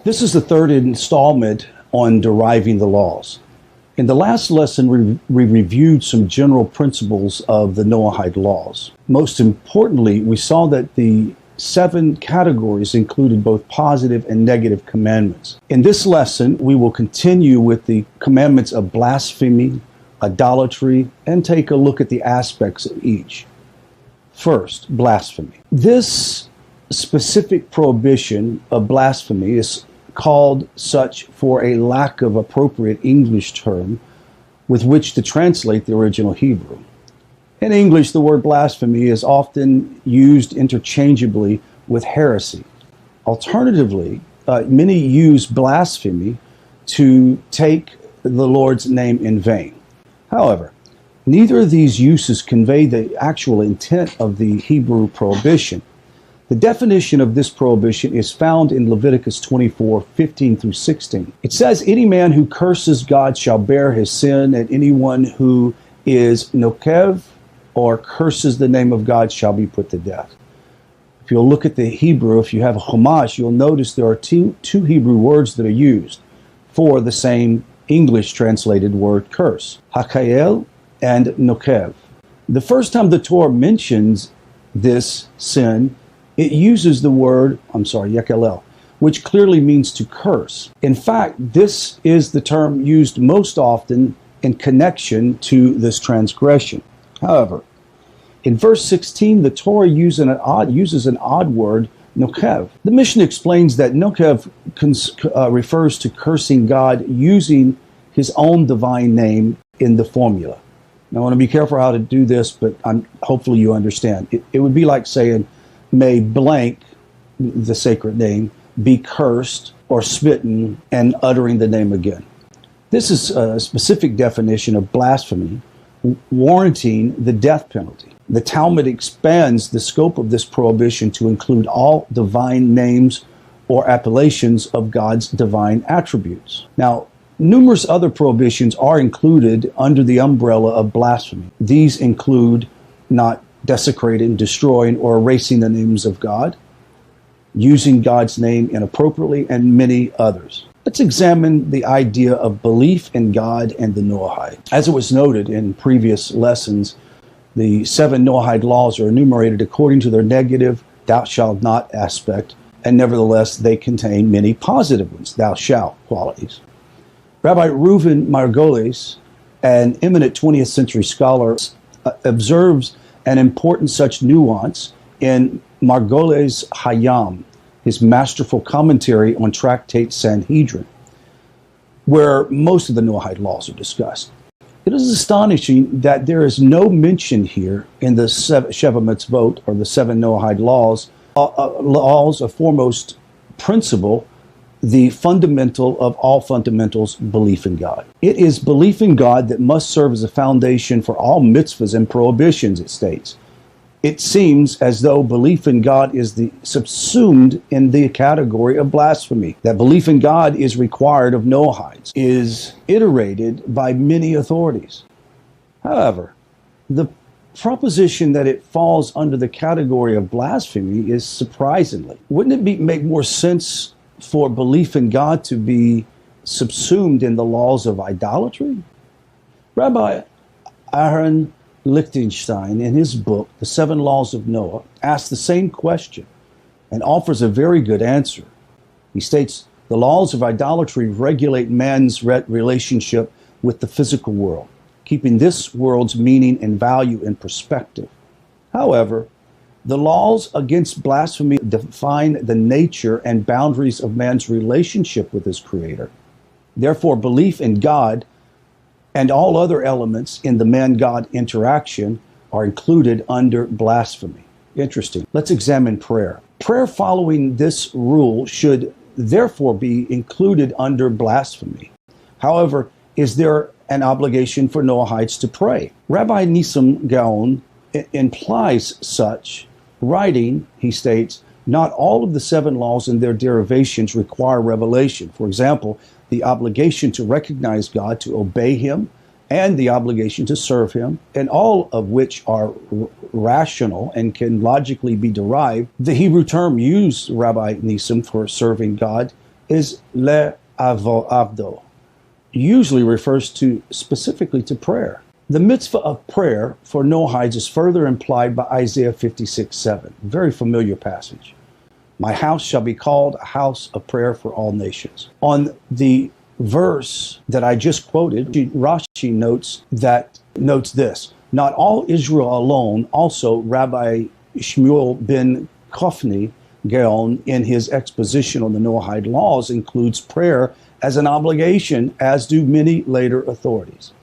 This is the third installment on deriving the laws. In the last lesson, we reviewed some general principles of the Noahide laws. Most importantly, we saw that the 7 categories included both positive and negative commandments. In this lesson, we will continue with the commandments of blasphemy, idolatry, and take a look at the aspects of each. First, blasphemy. This specific prohibition of blasphemy is called such for a lack of appropriate English term with which to translate the original Hebrew. In English, the word blasphemy is often used interchangeably with heresy. Alternatively, many use blasphemy to take the Lord's name in vain. However, neither of these uses convey the actual intent of the Hebrew prohibition. The definition of this prohibition is found in Leviticus 24:15 through 16. It says, "Any man who curses God shall bear his sin, and anyone who is nokev or curses the name of God shall be put to death." If you'll look at the Hebrew, if you have a Chumash, you'll notice there are two Hebrew words that are used for the same English translated word curse, hakael and nokev. The first time the Torah mentions this sin, it uses the word, yekelel, which clearly means to curse. In fact, this is the term used most often in connection to this transgression. However, in verse 16, the Torah uses an odd word, nokev. The Mishnah explains that nokev refers to cursing God using his own divine name in the formula. Now, I want to be careful how to do this, but hopefully you understand. It would be like saying, "May blank," the sacred name, "be cursed or smitten," and uttering the name again. This is a specific definition of blasphemy, warranting the death penalty. The Talmud expands the scope of this prohibition to include all divine names or appellations of God's divine attributes. Now, numerous other prohibitions are included under the umbrella of blasphemy. These include not desecrating, destroying, or erasing the names of God, using God's name inappropriately, and many others. Let's examine the idea of belief in God and the Noahide. As it was noted in previous lessons, the 7 Noahide laws are enumerated according to their negative "thou shalt not" aspect, and nevertheless they contain many positive ones, "thou shalt" qualities. Rabbi Reuven Margolis, an eminent 20th century scholar, observes an important such nuance in Margolis Hayam, his masterful commentary on Tractate Sanhedrin, where most of the Noahide laws are discussed. It is astonishing that there is no mention here in the Sheva Mitzvot, or the 7 Noahide laws, of foremost principle, the fundamental of all fundamentals, belief in God. It is belief in God that must serve as a foundation for all mitzvahs and prohibitions, it states. It seems as though belief in God is subsumed in the category of blasphemy. That belief in God is required of Noahides, is iterated by many authorities. However, the proposition that it falls under the category of blasphemy is surprisingly. Wouldn't it make more sense for belief in God to be subsumed in the laws of idolatry? Rabbi Aaron Lichtenstein, in his book, The 7 Laws of Noah, asks the same question and offers a very good answer. He states, "The laws of idolatry regulate man's relationship with the physical world, keeping this world's meaning and value in perspective. However, the laws against blasphemy define the nature and boundaries of man's relationship with his Creator. Therefore, belief in God and all other elements in the man-God interaction are included under blasphemy." Interesting. Let's examine prayer. Prayer following this rule should therefore be included under blasphemy. However, is there an obligation for Noahides to pray? Rabbi Nissim Gaon implies such, writing, he states, "Not all of the 7 laws and their derivations require revelation. For example, the obligation to recognize God, to obey Him, and the obligation to serve Him, and all of which are rational and can logically be derived." The Hebrew term used, Rabbi Nissim, for serving God is avdo, usually refers to specifically to prayer. The mitzvah of prayer for Noahides is further implied by Isaiah 56:7, very familiar passage. My house shall be called a house of prayer for all nations. On the verse that I just quoted, Rashi notes this. Not all Israel alone, also Rabbi Shmuel ben Kofni Gaon in his exposition on the Noahide laws includes prayer as an obligation, as do many later authorities.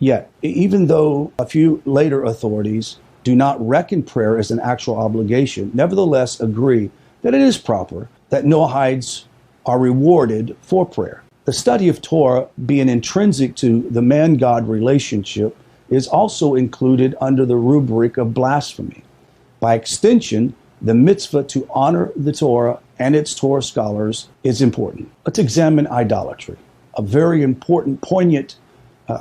Yet, even though a few later authorities do not reckon prayer as an actual obligation, nevertheless agree that it is proper that Noahides are rewarded for prayer. The study of Torah, being intrinsic to the man-God relationship, is also included under the rubric of blasphemy. By extension, the mitzvah to honor the Torah and its Torah scholars is important. Let's examine idolatry, a very important, poignant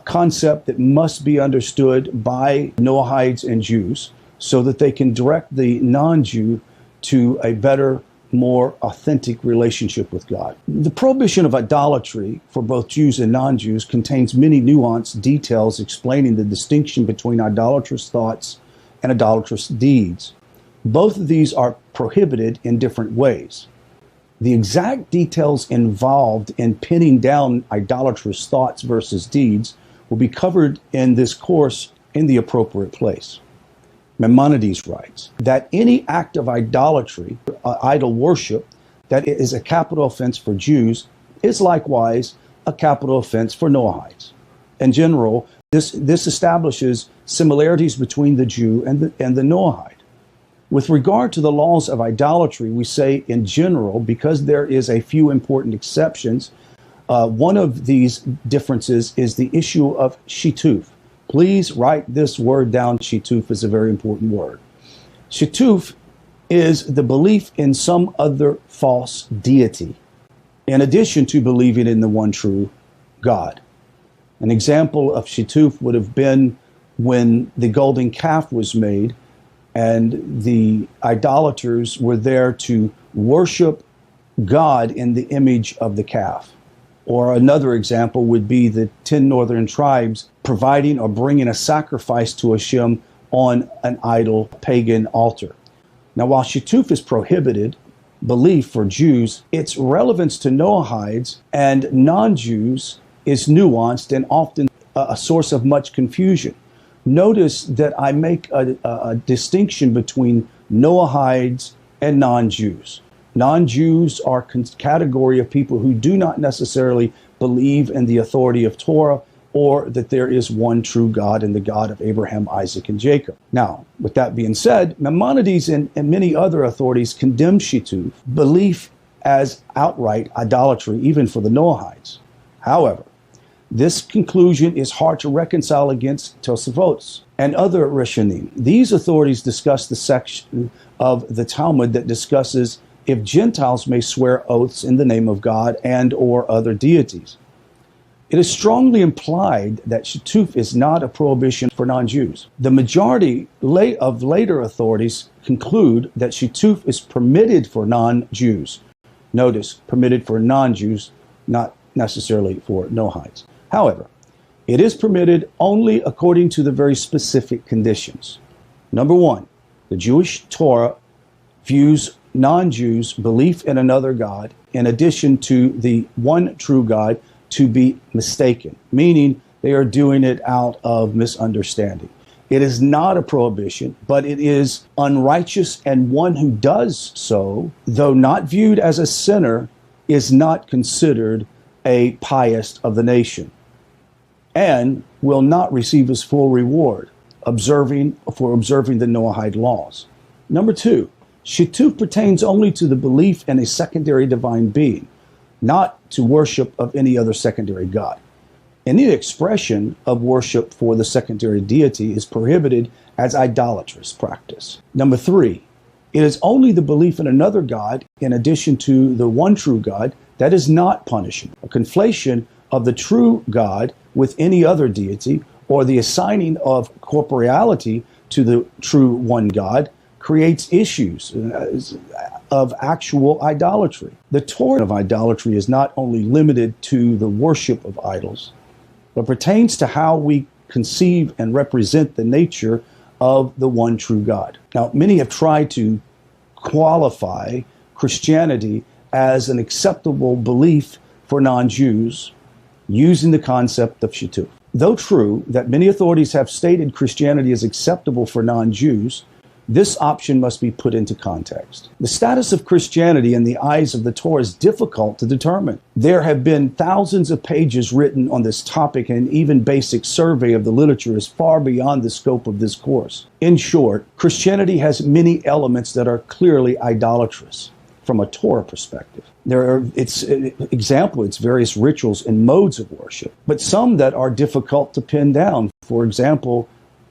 concept that must be understood by Noahides and Jews so that they can direct the non-Jew to a better, more authentic relationship with God. The prohibition of idolatry for both Jews and non-Jews contains many nuanced details explaining the distinction between idolatrous thoughts and idolatrous deeds. Both of these are prohibited in different ways. The exact details involved in pinning down idolatrous thoughts versus deeds will be covered in this course in the appropriate place. Maimonides writes that any act of idolatry, idol worship, that is a capital offense for Jews is likewise a capital offense for Noahides. In general, this establishes similarities between the Jew and the Noahide. With regard to the laws of idolatry, we say in general, because there is a few important exceptions, one of these differences is the issue of shituf. Please write this word down. Shituf is a very important word. Shituf is the belief in some other false deity, in addition to believing in the one true God. An example of shituf would have been when the golden calf was made and the idolaters were there to worship God in the image of the calf. Or another example would be the 10 northern tribes providing or bringing a sacrifice to Hashem on an idol pagan altar. Now, while shituf is prohibited belief for Jews, its relevance to Noahides and non-Jews is nuanced and often a source of much confusion. Notice that I make a distinction between Noahides and non-Jews. Non-Jews are a category of people who do not necessarily believe in the authority of Torah or that there is one true God and the God of Abraham, Isaac, and Jacob. Now, with that being said, Maimonides and many other authorities condemn shituf, belief, as outright idolatry, even for the Noahides. However, this conclusion is hard to reconcile against Tosafot and other Rishonim. These authorities discuss the section of the Talmud that discusses if Gentiles may swear oaths in the name of God and or other deities. It is strongly implied that shituf is not a prohibition for non-Jews. The majority of later authorities conclude that shituf is permitted for non-Jews. Notice, permitted for non-Jews, not necessarily for Noahides. However, it is permitted only according to the very specific conditions. Number one, the Jewish Torah views non-Jews' belief in another God, in addition to the one true God, to be mistaken, meaning they are doing it out of misunderstanding. It is not a prohibition, but it is unrighteous, and one who does so, though not viewed as a sinner, is not considered a pious of the nation, and will not receive his full reward for observing the Noahide laws. Number two, shituf pertains only to the belief in a secondary divine being, not to worship of any other secondary god. Any expression of worship for the secondary deity is prohibited as idolatrous practice. Number three, it is only the belief in another god in addition to the one true God that is not punishable. A conflation of the true God with any other deity or the assigning of corporeality to the true one God creates issues. of actual idolatry. The Torah of idolatry is not only limited to the worship of idols, but pertains to how we conceive and represent the nature of the one true God. Now, many have tried to qualify Christianity as an acceptable belief for non-Jews using the concept of Shituf. Though true that many authorities have stated Christianity is acceptable for non-Jews, this option must be put into context. The status of Christianity in the eyes of the Torah is difficult to determine. There have been thousands of pages written on this topic, and even basic survey of the literature is far beyond the scope of this course. In short, Christianity has many elements that are clearly idolatrous from a Torah perspective. It's various rituals and modes of worship, but some that are difficult to pin down. For example,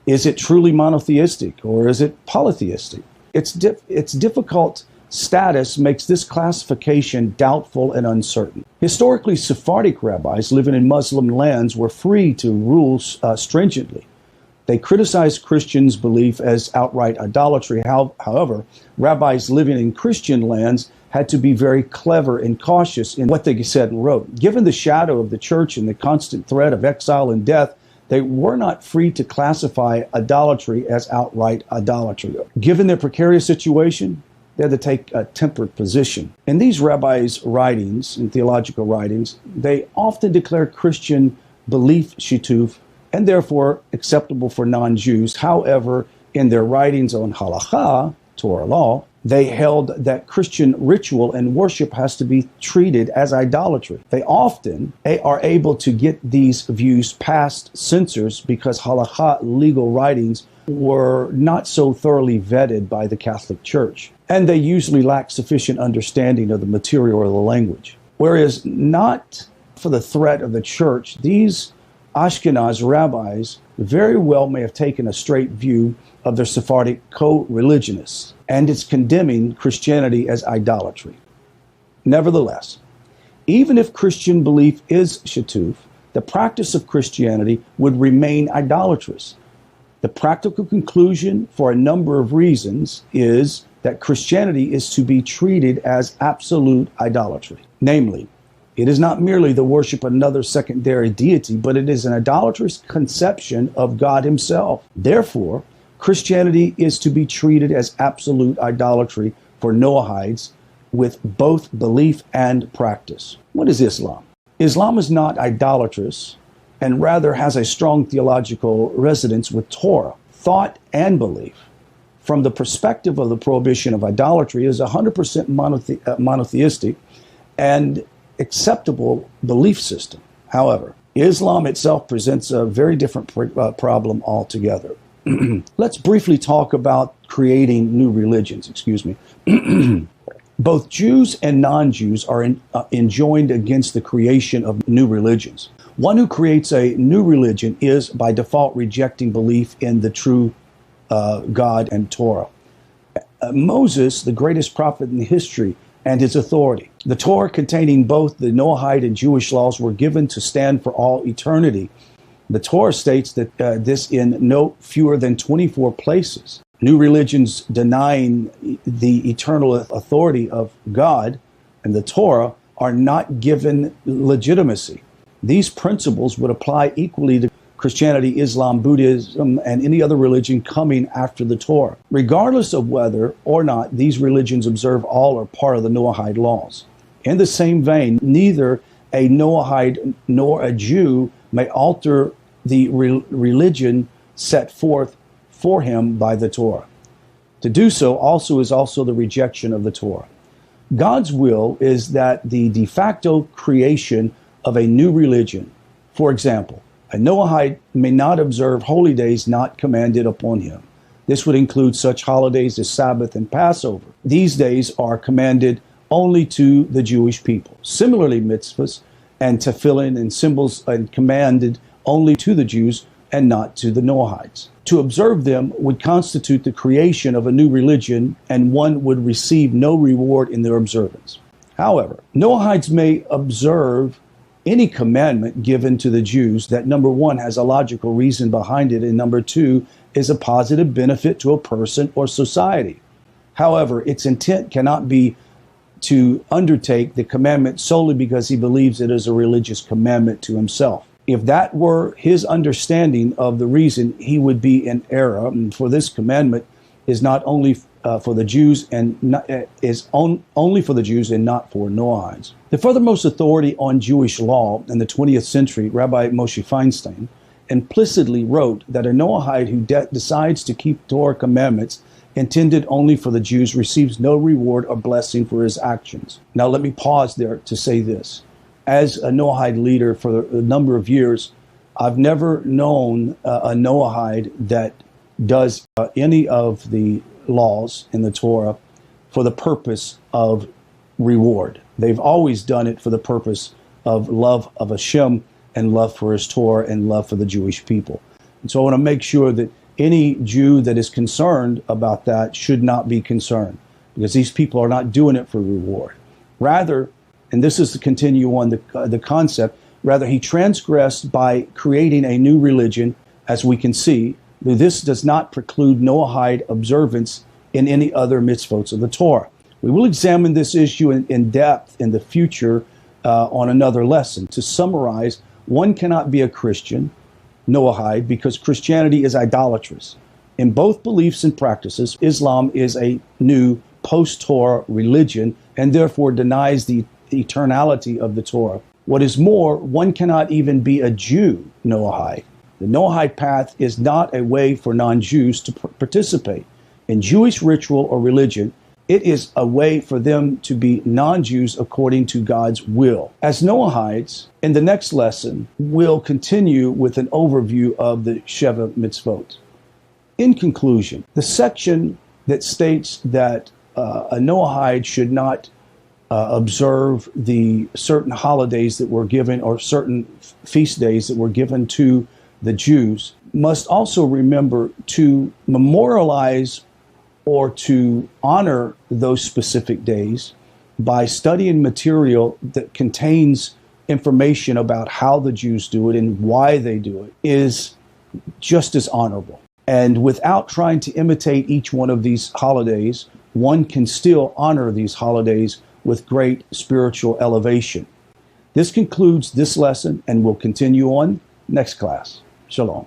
is it truly monotheistic or is it polytheistic? Its difficult status makes this classification doubtful and uncertain. Historically, Sephardic rabbis living in Muslim lands were free to rule stringently. They criticized Christians' belief as outright idolatry. However, rabbis living in Christian lands had to be very clever and cautious in what they said and wrote. Given the shadow of the church and the constant threat of exile and death, they were not free to classify idolatry as outright idolatry. Given their precarious situation, they had to take a tempered position. In these rabbis' writings, in theological writings, they often declare Christian belief shituf and therefore acceptable for non-Jews. However, in their writings on halakha, Torah law, they held that Christian ritual and worship has to be treated as idolatry. They often are able to get these views past censors because halakha legal writings were not so thoroughly vetted by the Catholic Church, and they usually lack sufficient understanding of the material or the language. Whereas not for the threat of the church, these Ashkenaz rabbis very well may have taken a straight view of their Sephardic co-religionists, and it's condemning Christianity as idolatry. Nevertheless, even if Christian belief is shituf, the practice of Christianity would remain idolatrous. The practical conclusion, for a number of reasons, is that Christianity is to be treated as absolute idolatry. Namely, it is not merely the worship of another secondary deity, but it is an idolatrous conception of God himself. Therefore, Christianity is to be treated as absolute idolatry for Noahides with both belief and practice. What is Islam? Islam is not idolatrous and rather has a strong theological resonance with Torah, thought and belief. From the perspective of the prohibition of idolatry, it is 100% monotheistic and acceptable belief system. However, Islam itself presents a very different problem altogether. Let's briefly talk about creating new religions. Both Jews and non-Jews are enjoined against the creation of new religions. One who creates a new religion is by default rejecting belief in the true God and Torah. Moses, the greatest prophet in history, and his authority. The Torah, containing both the Noahide and Jewish laws, were given to stand for all eternity. The Torah states that this in no fewer than 24 places. New religions denying the eternal authority of God and the Torah are not given legitimacy. These principles would apply equally to Christianity, Islam, Buddhism, and any other religion coming after the Torah, regardless of whether or not these religions observe all or part of the Noahide laws. In the same vein, neither a Noahide nor a Jew may alter the religion set forth for him by the Torah. To do so is also the rejection of the Torah. God's will is that the de facto creation of a new religion, for example, a Noahide may not observe holy days not commanded upon him. This would include such holidays as Sabbath and Passover. These days are commanded only to the Jewish people. Similarly, mitzvahs and tefillin and symbols are commanded only to the Jews and not to the Noahides. To observe them would constitute the creation of a new religion, and one would receive no reward in their observance. However, Noahides may observe any commandment given to the Jews that, number one, has a logical reason behind it, and number two, is a positive benefit to a person or society. However, its intent cannot be to undertake the commandment solely because he believes it is a religious commandment to himself. If that were his understanding of the reason, he would be in error. And for this commandment is not only for the Jews and only for the Jews and not for Noahides. The furthermost authority on Jewish law in the 20th century, Rabbi Moshe Feinstein, implicitly wrote that a Noahide who decides to keep Torah commandments intended only for the Jews receives no reward or blessing for his actions. Now let me pause there to say this. As a Noahide leader for a number of years, I've never known a Noahide that does any of the laws in the Torah for the purpose of reward. They've always done it for the purpose of love of Hashem and love for his Torah and love for the Jewish people. And so I want to make sure that any Jew that is concerned about that should not be concerned, because these people are not doing it for reward. Rather, and this is to continue on the concept, rather he transgressed by creating a new religion, as we can see. This does not preclude Noahide observance in any other mitzvot of the Torah. We will examine this issue in depth in the future on another lesson. To summarize, one cannot be a Christian, Noahide, because Christianity is idolatrous. In both beliefs and practices, Islam is a new post-Torah religion and therefore denies the eternality of the Torah. What is more, one cannot even be a Jew, Noahide. The Noahide path is not a way for non-Jews to participate in Jewish ritual or religion. It is a way for them to be non-Jews according to God's will. As Noahides, in the next lesson, we'll continue with an overview of the Sheva Mitzvot. In conclusion, the section that states that a Noahide should not observe the certain holidays that were given or certain feast days that were given to the Jews must also remember to memorialize or to honor those specific days by studying material that contains information about how the Jews do it and why they do it is just as honorable. And without trying to imitate each one of these holidays, one can still honor these holidays with great spiritual elevation. This concludes this lesson, and we'll continue on next class. Shalom.